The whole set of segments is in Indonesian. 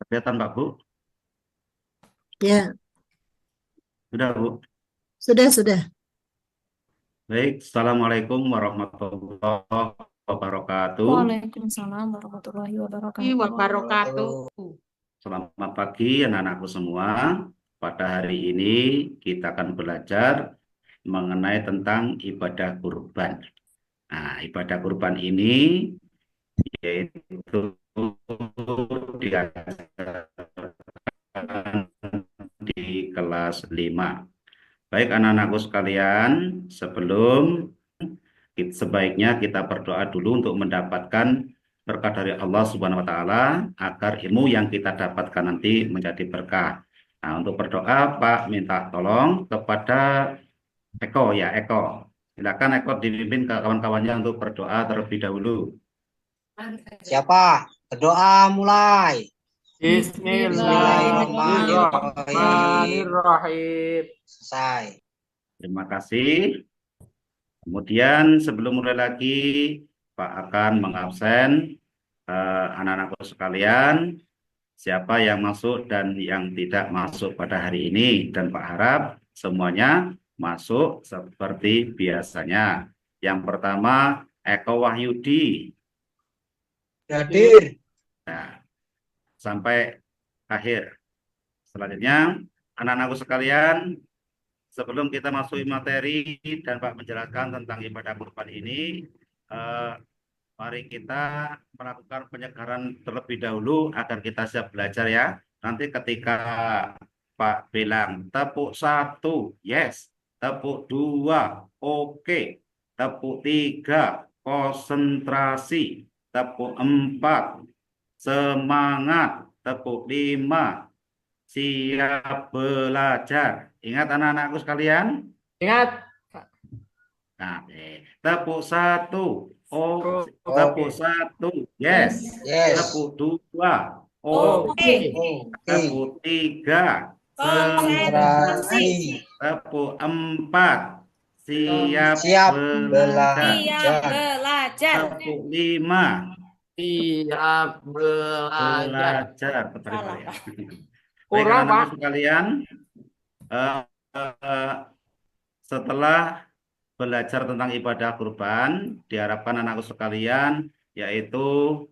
Kelihatan Pak Bu? Ya, Sudah Bu? sudah. Baik, Assalamualaikum warahmatullahi wabarakatuh. Waalaikumsalam warahmatullahi wabarakatuh. Wabarakatuh. Selamat pagi anak-anakku semua. Pada hari ini kita akan belajar mengenai tentang ibadah kurban. Nah, ibadah kurban ini yaitu diajarkan di kelas 5. Baik anak-anakku sekalian, sebaiknya kita berdoa dulu untuk mendapatkan berkah dari Allah Subhanahu wa taala agar ilmu yang kita dapatkan nanti menjadi berkah. Nah, untuk berdoa Pak minta tolong kepada Eko ya, Eko. Silakan Eko dipimpin ke kawan-kawannya untuk berdoa terlebih dahulu. Siapa? Berdoa mulai. Bismillahirrahmanirrahim. Selesai. Terima kasih. Kemudian sebelum mulai lagi, Pak akan mengabsen anak-anakku sekalian, siapa yang masuk dan yang tidak masuk pada hari ini. Dan Pak harap semuanya masuk seperti biasanya. Yang pertama, Eko Wahyudi. Hadir. Nah, sampai akhir. Selanjutnya, anak-anakku sekalian, sebelum kita masuk materi dan Pak menjelaskan tentang ibadah kurban ini, mari kita melakukan penyegaran terlebih dahulu agar kita siap belajar ya. Nanti ketika Pak bilang tepuk 1, yes. Tepuk 2, oke. Tepuk 3, konsentrasi. Tepuk 4, semangat. Tepuk 5, siap belajar. Ingat anak-anakku sekalian? Ingat. Nah, tepuk 1, oh, Oke. tepuk 1, yes. Yes. Tepuk 2, Oke. oke. Oke. Tepuk 3, Konsentrasi. tepuk 4, siap Siap belajar. belajar. Tepuk 5, Siap belajar. belajar. Betul, Salah, ya. Pak. Baik, Kurang, anak-anak Pak. sekalian, eh, setelah belajar tentang ibadah kurban, diharapkan anakku sekalian yaitu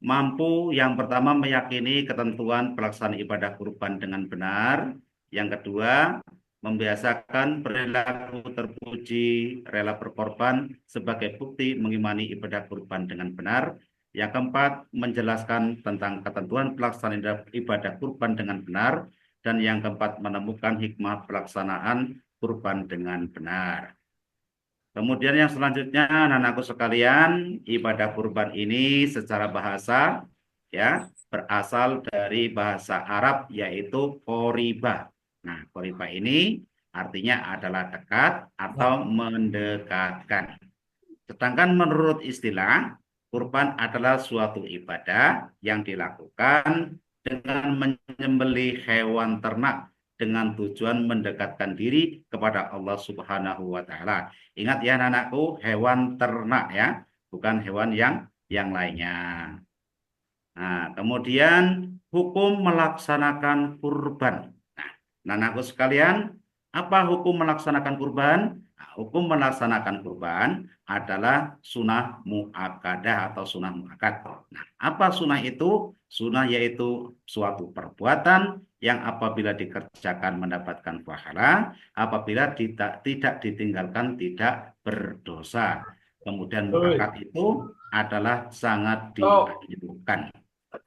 mampu yang pertama meyakini ketentuan pelaksanaan ibadah kurban dengan benar. Yang kedua, membiasakan perilaku terpuji, rela berkorban sebagai bukti mengimani ibadah kurban dengan benar. Yang keempat, menjelaskan tentang ketentuan pelaksanaan ibadah kurban dengan benar. Dan yang keempat, menemukan hikmah pelaksanaan kurban dengan benar. Kemudian yang selanjutnya anak-anakku sekalian, ibadah kurban ini secara bahasa ya berasal dari bahasa Arab yaitu qoriba. Nah, qoriba ini artinya adalah dekat atau mendekatkan. Sedangkan menurut istilah, kurban adalah suatu ibadah yang dilakukan dengan menyembelih hewan ternak dengan tujuan mendekatkan diri kepada Allah Subhanahu wa taala. Ingat ya anak-anakku, hewan ternak ya, bukan hewan yang lainnya. Nah, kemudian hukum melaksanakan kurban. Nah, anak-anakku sekalian, apa hukum melaksanakan kurban? Nah, hukum melaksanakan kurban adalah sunnah muakkadah atau sunnah muakkad. Nah, apa sunnah itu? Sunnah yaitu suatu perbuatan yang apabila dikerjakan mendapatkan pahala, apabila tidak ditinggalkan tidak berdosa. Kemudian muakkad itu adalah sangat dianjurkan.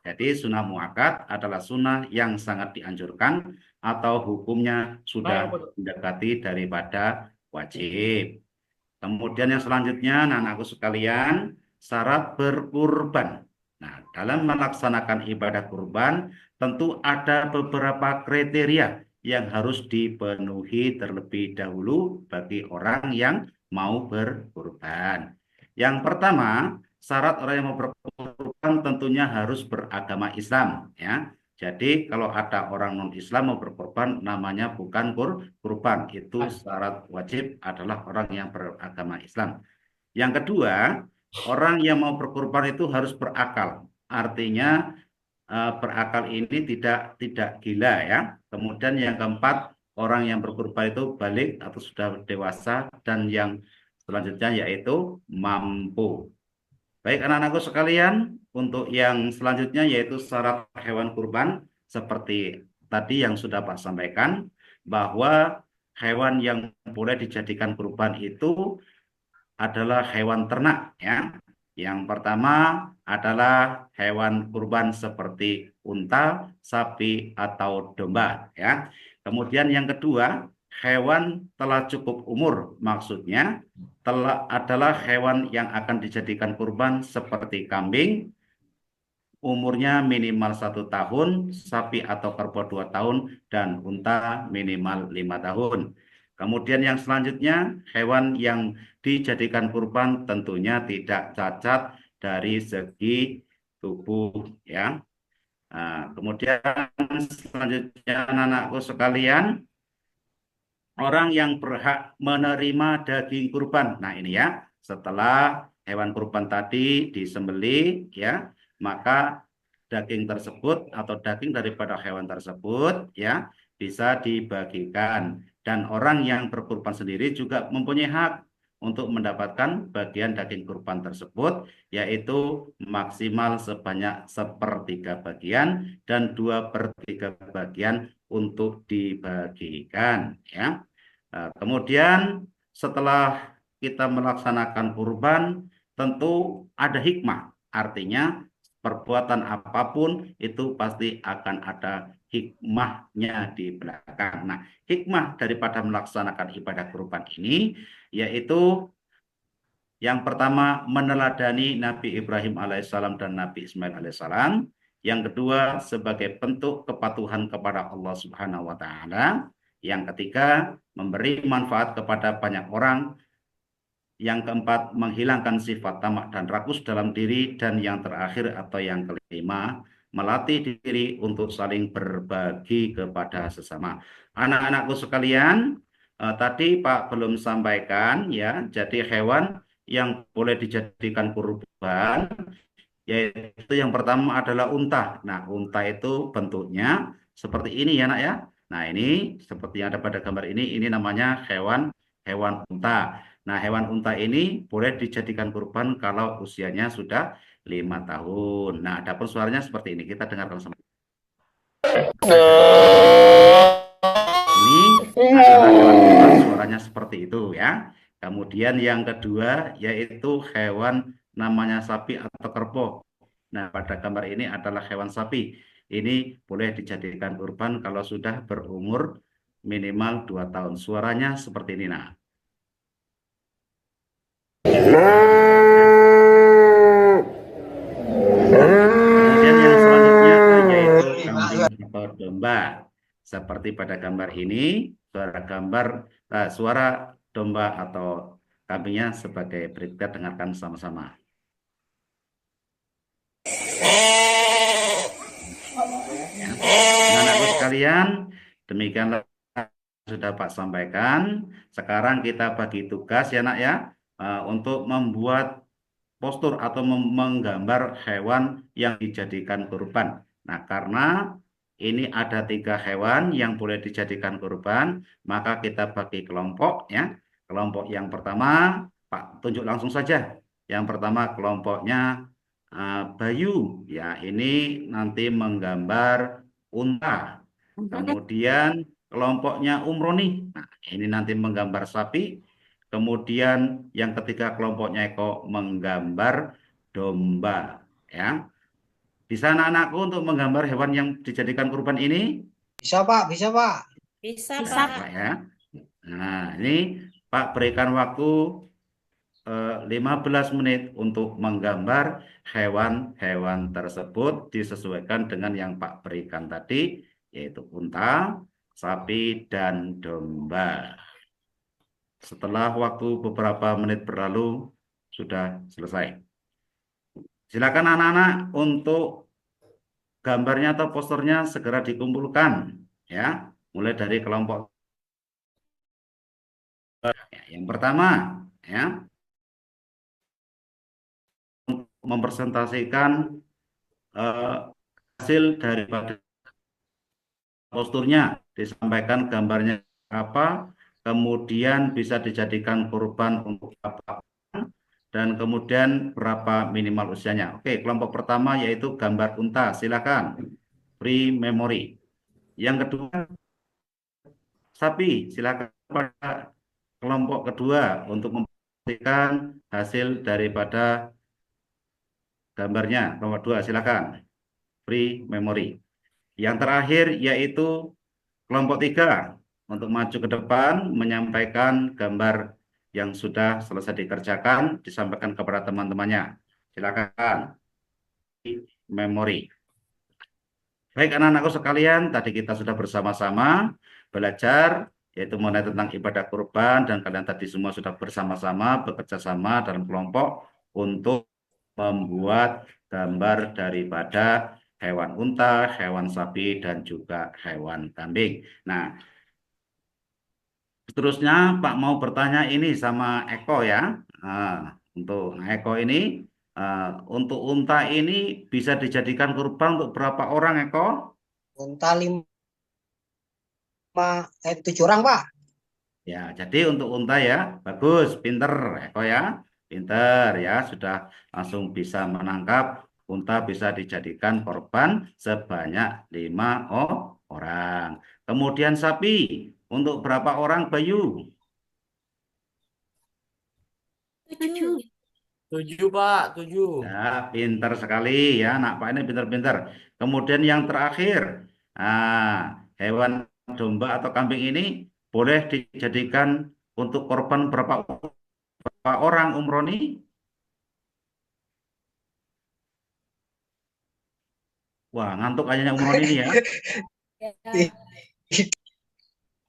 Jadi sunnah muakkad adalah sunnah yang sangat dianjurkan atau hukumnya sudah mendekati daripada wajib. Kemudian yang selanjutnya, anak-anakku sekalian, syarat berkurban. Nah, dalam melaksanakan ibadah kurban, tentu ada beberapa kriteria yang harus dipenuhi terlebih dahulu bagi orang yang mau berkurban. Yang pertama, syarat orang yang mau berkurban tentunya harus beragama Islam, ya. Jadi kalau ada orang non-Islam mau berkorban namanya bukan kurban, itu syarat wajib adalah orang yang beragama Islam. Yang kedua, orang yang mau berkorban itu harus berakal. Artinya berakal ini tidak gila ya. Kemudian yang keempat, orang yang berkurban itu balik atau sudah dewasa, dan yang selanjutnya yaitu mampu. Baik anak-anakku sekalian, untuk yang selanjutnya yaitu syarat hewan kurban, seperti tadi yang sudah Pak sampaikan, bahwa hewan yang boleh dijadikan kurban itu adalah hewan ternak ya. Yang pertama adalah hewan kurban seperti unta, sapi atau domba ya. Kemudian yang kedua, hewan telah cukup umur, maksudnya adalah hewan yang akan dijadikan kurban seperti kambing, umurnya minimal 1 tahun, sapi atau kerbau 2 tahun, dan unta minimal 5 tahun. Kemudian yang selanjutnya, hewan yang dijadikan kurban tentunya tidak cacat dari segi tubuh ya. Nah, kemudian selanjutnya anak-anakku sekalian, orang yang berhak menerima daging kurban. Nah ini ya, setelah hewan kurban tadi disembelih ya, maka daging tersebut atau daging daripada hewan tersebut ya bisa dibagikan, dan orang yang berkurban sendiri juga mempunyai hak untuk mendapatkan bagian daging kurban tersebut, yaitu maksimal sebanyak 1/3 bagian dan 2/3 bagian untuk dibagikan ya. Nah, kemudian setelah kita melaksanakan kurban, tentu ada hikmah. Artinya perbuatan apapun itu pasti akan ada hikmahnya di belakang. Nah, hikmah daripada melaksanakan ibadah kurban ini yaitu yang pertama meneladani Nabi Ibrahim alaihissalam dan Nabi Ismail alaihissalam. Yang kedua sebagai bentuk kepatuhan kepada Allah Subhanahu wa taala. Yang ketiga memberi manfaat kepada banyak orang. Yang keempat menghilangkan sifat tamak dan rakus dalam diri, dan yang terakhir atau yang kelima melatih diri untuk saling berbagi kepada sesama. Anak-anakku sekalian, tadi Pak belum sampaikan ya, jadi hewan yang boleh dijadikan kurban yaitu yang pertama adalah unta. Nah, unta itu bentuknya seperti ini ya, Nak ya. Nah, ini seperti yang ada pada gambar ini namanya hewan unta. Nah, hewan unta ini boleh dijadikan kurban kalau usianya sudah 5 tahun. Nah, adapun suaranya seperti ini. Kita dengarkan sama. Ini adalah hewan kurban, suaranya seperti itu ya. Kemudian yang kedua yaitu hewan namanya sapi atau kerbau. Nah, pada gambar ini adalah hewan sapi. Ini boleh dijadikan kurban kalau sudah berumur minimal 2 tahun. Suaranya seperti ini. Nah. Kemudian yang selanjutnya yaitu kambing atau domba. Seperti pada gambar ini, suara domba atau kambingnya sebagai berikut. Kita dengarkan sama-sama. Ya. Anak-anak sekalian, demikianlah sudah Pak sampaikan. Sekarang kita bagi tugas ya Nak ya, untuk membuat postur atau menggambar hewan yang dijadikan kurban. Nah, karena ini ada 3 hewan yang boleh dijadikan kurban, maka kita bagi kelompok ya. Kelompok yang pertama, Pak tunjuk langsung saja. Yang pertama kelompoknya Bayu, ya ini nanti menggambar unta. Kemudian kelompoknya Umroni, nah ini nanti menggambar sapi. Kemudian yang ketiga kelompoknya Eko menggambar domba. Ya, bisa anak-anakku untuk menggambar hewan yang dijadikan kurban ini? Bisa Pak, bisa Pak. Bisa, Pak Pak. ya. Nah, ini Pak berikan waktu 15 menit untuk menggambar hewan-hewan tersebut disesuaikan dengan yang Pak berikan tadi, yaitu unta, sapi, dan domba. Setelah waktu beberapa menit berlalu, sudah selesai. Silakan anak-anak untuk gambarnya atau posternya segera dikumpulkan, ya. Mulai dari kelompok yang pertama, ya, mempresentasikan hasil daripada posturnya, disampaikan gambarnya apa, kemudian bisa dijadikan kurban untuk apa, dan kemudian berapa minimal usianya. Oke, kelompok pertama yaitu gambar unta, silakan. Free memory. Yang kedua, sapi, silakan pada kelompok kedua untuk memastikan hasil daripada gambarnya. Kelompok dua, silakan. Free memory. Yang terakhir yaitu kelompok tiga untuk maju ke depan menyampaikan gambar yang sudah selesai dikerjakan, disampaikan kepada teman-temannya. Silakan. Memori. Baik anak-anakku sekalian, tadi kita sudah bersama-sama belajar yaitu mengenai tentang ibadah kurban dan kalian tadi semua sudah bersama-sama bekerja sama dalam kelompok untuk membuat gambar daripada hewan unta, hewan sapi dan juga hewan kambing. Nah, seterusnya Pak mau bertanya ini sama Eko ya. Untuk Eko ini, untuk unta ini bisa dijadikan kurban untuk berapa orang Eko? Unta 7 orang, Pak. Ya, jadi untuk unta ya, bagus, pinter Eko ya, pinter ya, sudah langsung bisa menangkap unta bisa dijadikan korban sebanyak 5 orang. Kemudian sapi, untuk berapa orang Bayu? 7. 7, Pak. 7. Ya, pinter sekali ya, anak Pak ini pinter-pinter. Kemudian yang terakhir, hewan domba atau kambing ini boleh dijadikan untuk korban berapa orang Umroni? Wah, ngantuk kayaknya Umroni ini ya. Ya.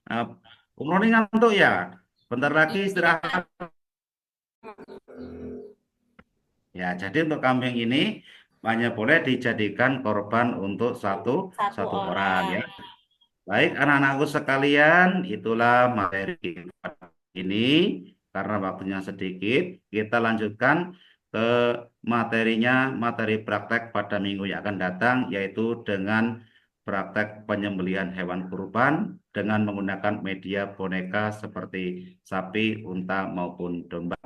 Uh, Umroni ngantuk ya. Bentar lagi istirahat. Ya, jadi untuk kambing ini hanya boleh dijadikan korban untuk satu orang ya. Baik, anak-anakku sekalian, itulah materi kita ini. Karena waktunya sedikit, kita lanjutkan ke materinya, materi praktek pada minggu yang akan datang, yaitu dengan praktek penyembelihan hewan kurban dengan menggunakan media boneka seperti sapi, unta, maupun domba.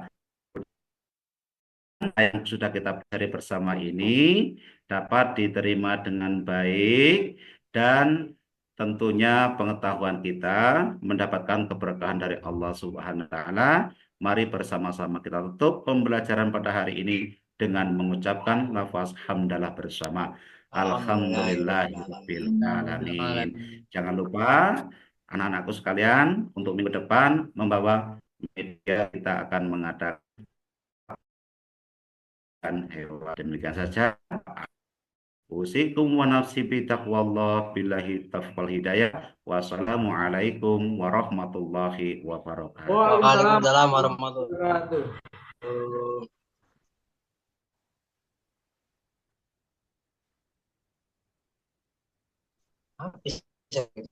Yang sudah kita pelajari bersama ini dapat diterima dengan baik dan tentunya pengetahuan kita mendapatkan keberkahan dari Allah Subhanahu wa taala. Mari bersama-sama kita tutup pembelajaran pada hari ini dengan mengucapkan lafaz hamdalah bersama. Alhamdulillahirabbil alamin. Jangan lupa anak-anakku sekalian untuk minggu depan membawa media kita akan mengadakan hewan. Demikian saja. Usikum wa nafsi bitaqwallah billahi taufiq hidayah. Wassalamualaikum warahmatullahi wabarakatuh. Waalaikumsalam warahmatullahi wabarakatuh. wabarakatuh.